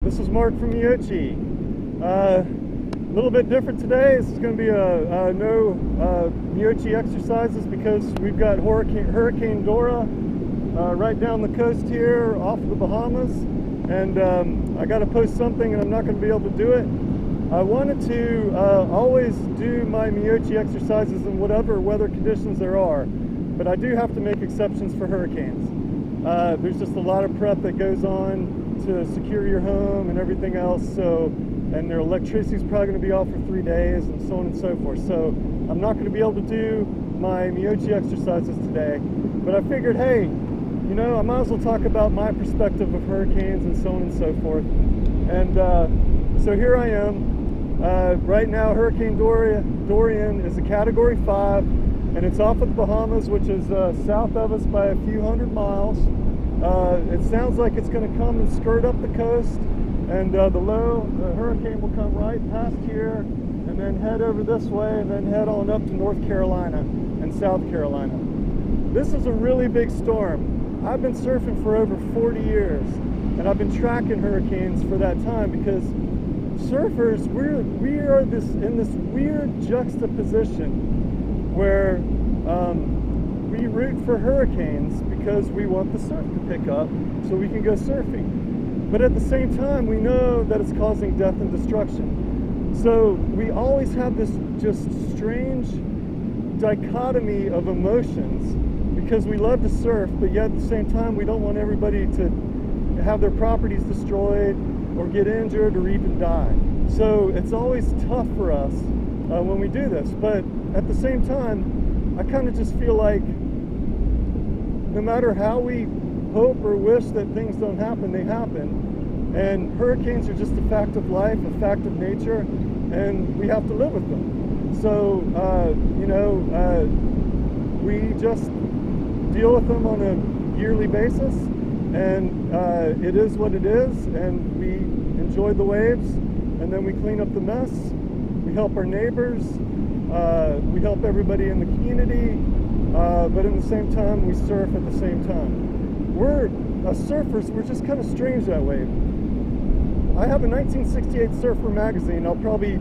This is Mark from Meyochi. A little bit different today. This is going to be no Meyochi exercises because we've got Hurricane Dorian right down the coast here off of the Bahamas, and I got to post something and I'm not going to be able to do it. I wanted to always do my Meyochi exercises in whatever weather conditions there are, but I do have to make exceptions for hurricanes. There's just a lot of prep that goes on to secure your home and everything else, and their electricity is probably going to be off for 3 days and so on and so forth. So I'm not going to be able to do my Meyochi exercises today, but I figured, hey, you know, I might as well talk about my perspective of hurricanes and so on and so forth. And so here I am. Right now, Hurricane Dorian is a Category 5, and it's off of the Bahamas, which is south of us by a few hundred miles. It sounds like it's going to come and skirt up the coast, and the hurricane will come right past here and then head over this way and then head on up to North Carolina and South Carolina. This is a really big storm. I've been surfing for over 40 years, and I've been tracking hurricanes for that time because surfers, we are in this weird juxtaposition where we root for hurricanes because we want the surf to pick up so we can go surfing. But at the same time, we know that it's causing death and destruction. So we always have this just strange dichotomy of emotions because we love to surf, but yet at the same time, we don't want everybody to have their properties destroyed or get injured or even die. So it's always tough for us when we do this. But at the same time, I kind of just feel like no matter how we hope or wish that things don't happen, they happen. And hurricanes are just a fact of life, a fact of nature, and we have to live with them. So, we just deal with them on a yearly basis, and it is what it is, and we enjoy the waves, and then we clean up the mess. We help our neighbors, we help everybody in the community, but in the same time, we surf at the same time. We're surfers, we're just kind of strange that way. I have a 1968 Surfer magazine. I'll probably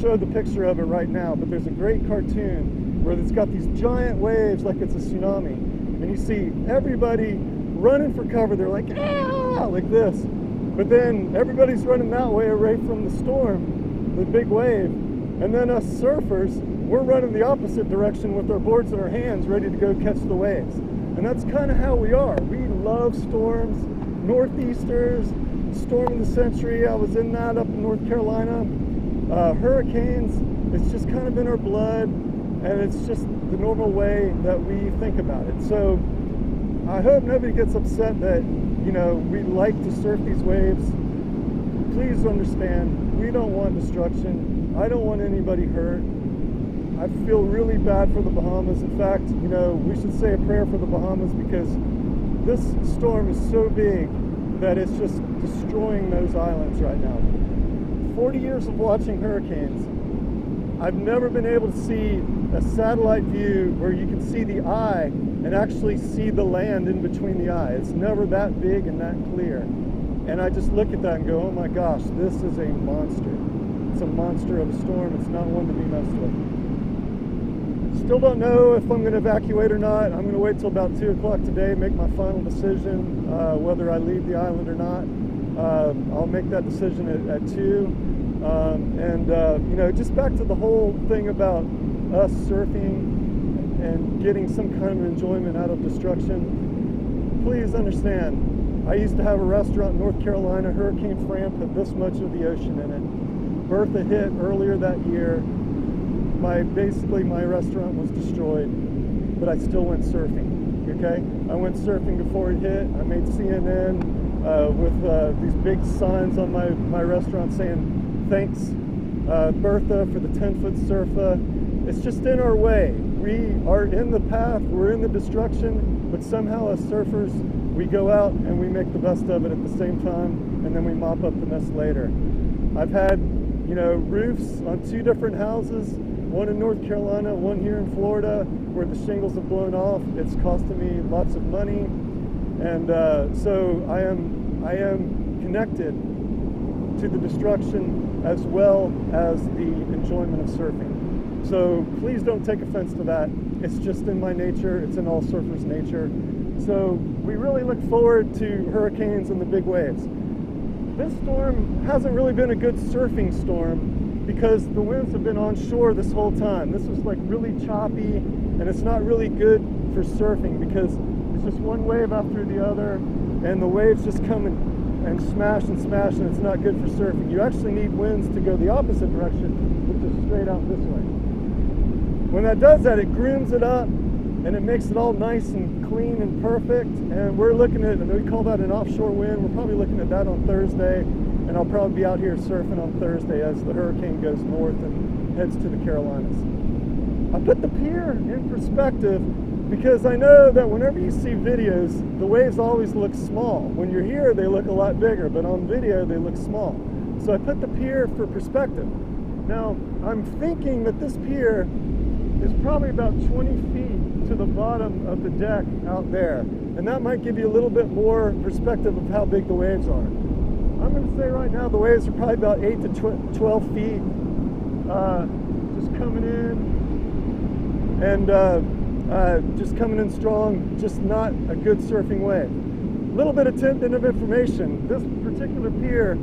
show the picture of it right now, but there's a great cartoon where it's got these giant waves like it's a tsunami, and you see everybody running for cover. They're like, ah, like this. But then everybody's running that way away from the storm, the big wave. And then us surfers, we're running the opposite direction with our boards in our hands, ready to go catch the waves. And that's kind of how we are. We love storms, northeasters, storm of the century. I was in that up in North Carolina. Hurricanes, it's just kind of in our blood, and it's just the normal way that we think about it. So I hope nobody gets upset that, you know, we like to surf these waves. Please understand, we don't want destruction. I don't want anybody hurt. I feel really bad for the Bahamas. In fact, you know, we should say a prayer for the Bahamas because this storm is so big that it's just destroying those islands right now. 40 years of watching hurricanes, I've never been able to see a satellite view where you can see the eye and actually see the land in between the eye. It's never that big and that clear. And I just look at that and go, oh my gosh, this is a monster. It's a monster of a storm. It's not one to be messed with. Still don't know if I'm going to evacuate or not. I'm going to wait till about 2 o'clock today, make my final decision whether I leave the island or not. I'll make that decision at 2. You know, just back to the whole thing about us surfing and getting some kind of enjoyment out of destruction. Please understand, I used to have a restaurant in North Carolina. Hurricane Fran put this much of the ocean in it. Bertha hit earlier that year. Basically my restaurant was destroyed, but I still went surfing, okay? I went surfing before it hit. I made CNN with these big signs on my restaurant saying, thanks Bertha for the 10-foot surfa. It's just in our way. We are in the path, we're in the destruction, but somehow as surfers, we go out and we make the best of it at the same time, and then we mop up the mess later. I've had, you know, roofs on 2 different houses, one in North Carolina, one here in Florida, where the shingles have blown off. It's costing me lots of money, and so I am connected to the destruction as well as the enjoyment of surfing. So please don't take offense to that. It's just in my nature. It's in all surfers' nature. So we really look forward to hurricanes and the big waves. This storm hasn't really been a good surfing storm because the winds have been onshore this whole time. This was like really choppy, and it's not really good for surfing because it's just one wave after the other, and the waves just come and smash, and it's not good for surfing. You actually need winds to go the opposite direction, which is straight out this way. When that does that, it grooms it up, and it makes it all nice and clean and perfect. And we're looking at, and we call that an offshore wind. We're probably looking at that on Thursday, and I'll probably be out here surfing on Thursday as the hurricane goes north and heads to the Carolinas. I put the pier in perspective because I know that whenever you see videos, the waves always look small. When you're here, they look a lot bigger, but on video, they look small. So I put the pier for perspective. Now, I'm thinking that this pier is probably about 20 feet to the bottom of the deck out there. And that might give you a little bit more perspective of how big the waves are. I'm going to say right now the waves are probably about 8 to 12 feet, just coming in, and just coming in strong, just not a good surfing wave. A little bit of tidbit of information. This particular pier,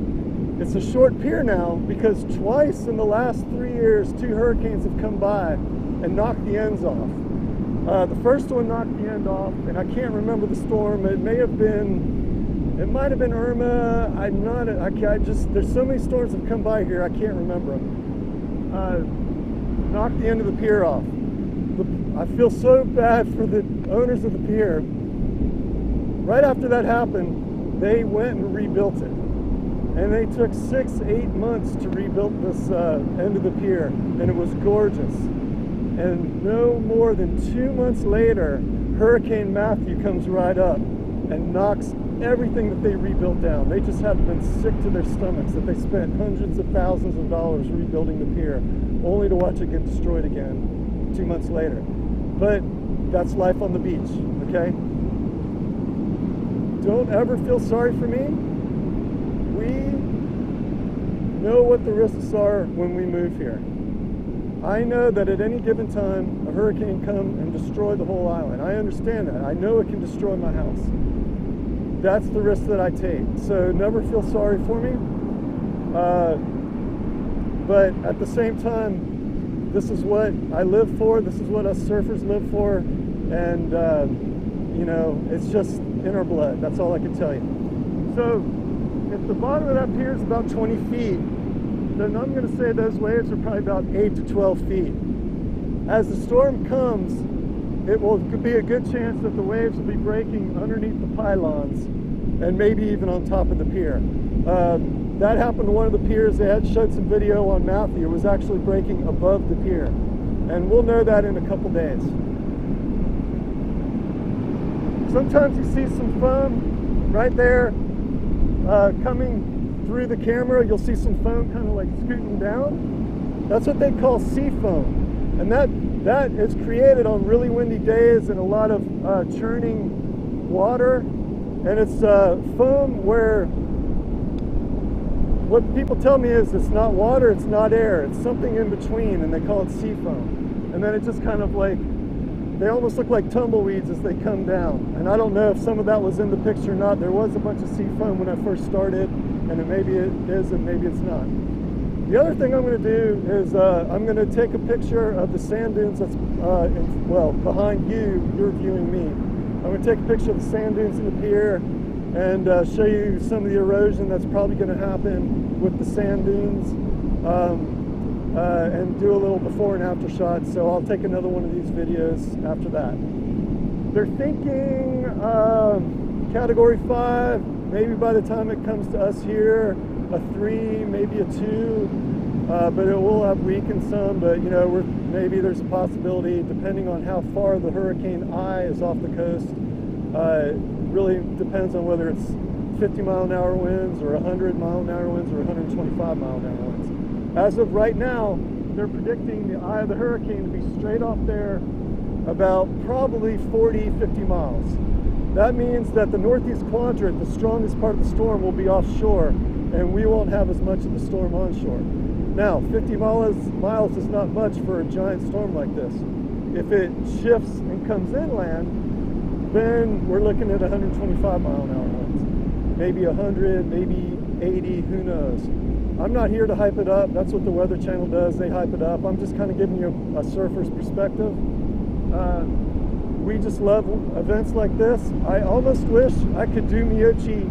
it's a short pier now because twice in the last 3 years, 2 hurricanes have come by and knocked the ends off. The first one knocked the end off, and I can't remember the storm. It might have been Irma. There's so many storms that have come by here, I can't remember them. Knocked the end of the pier off. I feel so bad for the owners of the pier. Right after that happened, they went and rebuilt it. And they took 6-8 months to rebuild this end of the pier, and it was gorgeous. And no more than 2 months later, Hurricane Matthew comes right up and knocks everything that they rebuilt down. They just had been sick to their stomachs that they spent hundreds of thousands of dollars rebuilding the pier, only to watch it get destroyed again 2 months later. But that's life on the beach, okay? Don't ever feel sorry for me. We know what the risks are when we move here. I know that at any given time, a hurricane can come and destroy the whole island. I understand that. I know it can destroy my house. That's the risk that I take. So never feel sorry for me. But at the same time, this is what I live for. This is what us surfers live for. And, you know, it's just in our blood. That's all I can tell you. So if the bottom of that pier is about 20 feet, then I'm going to say those waves are probably about 8 to 12 feet. As the storm comes, it will be a good chance that the waves will be breaking underneath the pylons and maybe even on top of the pier. That happened to one of the piers. They had showed some video on Matthew. It was actually breaking above the pier. And we'll know that in a couple days. Sometimes you see some foam right there coming through the camera. You'll see some foam kind of like scooting down. That's what they call sea foam. And that is created on really windy days and a lot of churning water. And it's foam where what people tell me is it's not water, it's not air, it's something in between, and they call it sea foam. And then it just kind of like, they almost look like tumbleweeds as they come down. And I don't know if some of that was in the picture or not. There was a bunch of sea foam when I first started, and maybe it is and maybe it's not. The other thing I'm going to do is I'm going to take a picture of the sand dunes that's, behind you, you're viewing me. I'm going to take a picture of the sand dunes in the pier and show you some of the erosion that's probably going to happen with the sand dunes, and do a little before and after shot. So I'll take another one of these videos after that. They're thinking category 5, maybe by the time it comes to us here, a 3, maybe a 2, but it will have weakened some, but you know, maybe there's a possibility, depending on how far the hurricane eye is off the coast. Really depends on whether it's 50-mile-an-hour winds or 100-mile-an-hour winds or 125-mile-an-hour winds. As of right now, they're predicting the eye of the hurricane to be straight off there about probably 40-50 miles. That means that the northeast quadrant, the strongest part of the storm, will be offshore, and we won't have as much of the storm onshore. Now, 50 miles is not much for a giant storm like this. If it shifts and comes inland, then we're looking at 125-mile-an-hour winds. Maybe 100, maybe 80, who knows. I'm not here to hype it up. That's what the Weather Channel does. They hype it up. I'm just kind of giving you a surfer's perspective. We just love events like this. I almost wish I could do Meyochi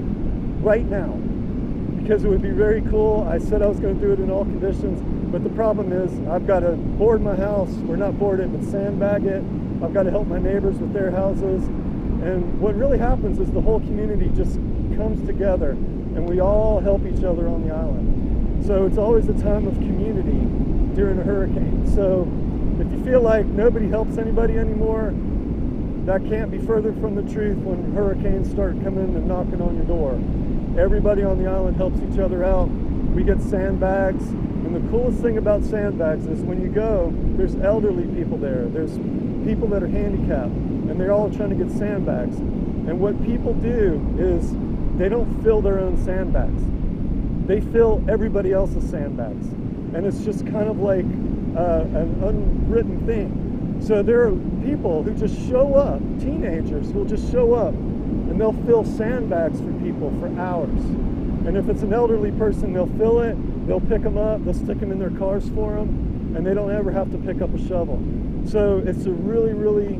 right now, because it would be very cool. I said I was going to do it in all conditions, but the problem is I've got to board my house, or not board it, but sandbag it. I've got to help my neighbors with their houses. And what really happens is the whole community just comes together and we all help each other on the island. So it's always a time of community during a hurricane. So if you feel like nobody helps anybody anymore, that can't be further from the truth when hurricanes start coming and knocking on your door. Everybody on the island helps each other out. We get sandbags, and the coolest thing about sandbags is when you go, there's elderly people there. There's people that are handicapped, and they're all trying to get sandbags. And what people do is they don't fill their own sandbags. They fill everybody else's sandbags. And it's just kind of like an unwritten thing. So there are people who just show up, teenagers who will just show up, and they'll fill sandbags for people for hours. And if it's an elderly person, they'll fill it, they'll pick them up, they'll stick them in their cars for them, and they don't ever have to pick up a shovel. So it's a really, really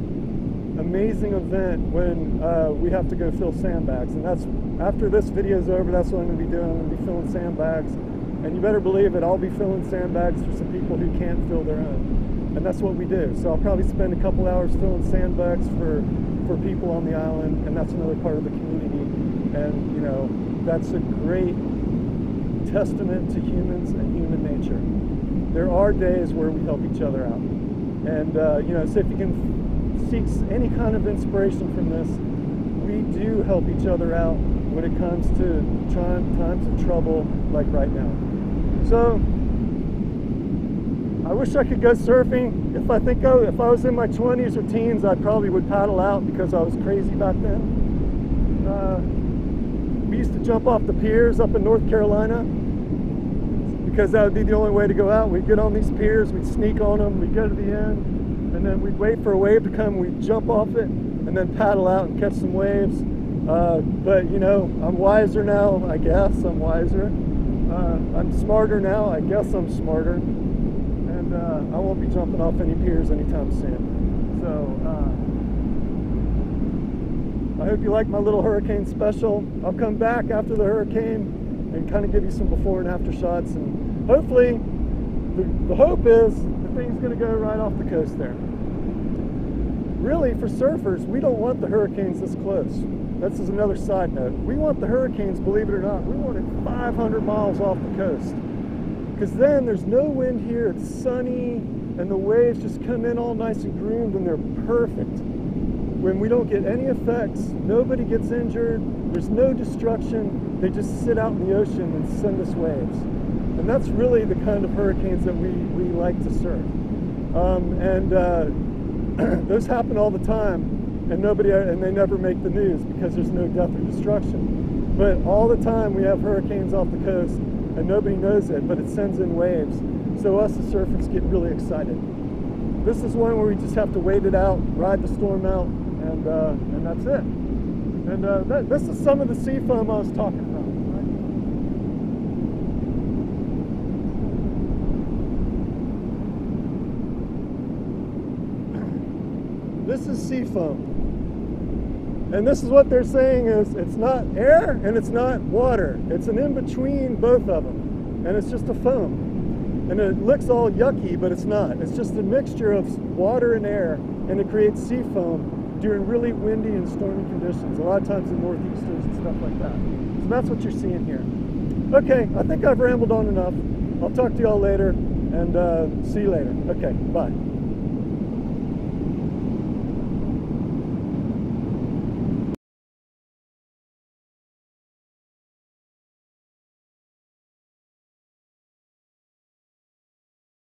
amazing event when we have to go fill sandbags. And that's, after this video is over, that's what I'm going to be doing. I'm going to be filling sandbags. And you better believe it, I'll be filling sandbags for some people who can't fill their own. And that's what we do. So I'll probably spend a couple hours filling sandbags for people on the island, and that's another part of the community. And, you know, that's a great testament to humans and human nature. There are days where we help each other out. And, you know, so if you can seek any kind of inspiration from this, we do help each other out when it comes to times of trouble like right now. So I wish I could go surfing. If I was in my 20s or teens, I probably would paddle out because I was crazy back then. We used to jump off the piers up in North Carolina because that would be the only way to go out. We'd get on these piers, we'd sneak on them, we'd go to the end, and then we'd wait for a wave to come, we'd jump off it, and then paddle out and catch some waves. But you know, I'm wiser now, I guess. I'm wiser. I'm smarter now, I guess I'm smarter. And I won't be jumping off any piers anytime soon. So I hope you like my little hurricane special. I'll come back after the hurricane and kind of give you some before and after shots. And hopefully, the hope is the thing's going to go right off the coast there. Really, for surfers, we don't want the hurricanes this close. This is another side note. We want the hurricanes, believe it or not, we want it 500 miles off the coast. Because then there's no wind here, it's sunny, and the waves just come in all nice and groomed, and they're perfect. When we don't get any effects, nobody gets injured, there's no destruction, they just sit out in the ocean and send us waves. And that's really the kind of hurricanes that we like to surf. Those happen all the time. And they never make the news because there's no death or destruction. But all the time we have hurricanes off the coast and nobody knows it, but it sends in waves. So us as surfers get really excited. This is one where we just have to wait it out, ride the storm out, and that's it. And this is some of the sea foam I was talking about. This is sea foam. And this is what they're saying is it's not air and it's not water. It's an in-between both of them. And it's just a foam. And it looks all yucky, but it's not. It's just a mixture of water and air, and it creates sea foam during really windy and stormy conditions, a lot of times in northeasters and stuff like that. So that's what you're seeing here. Okay, I think I've rambled on enough. I'll talk to y'all later, and see you later. Okay, bye.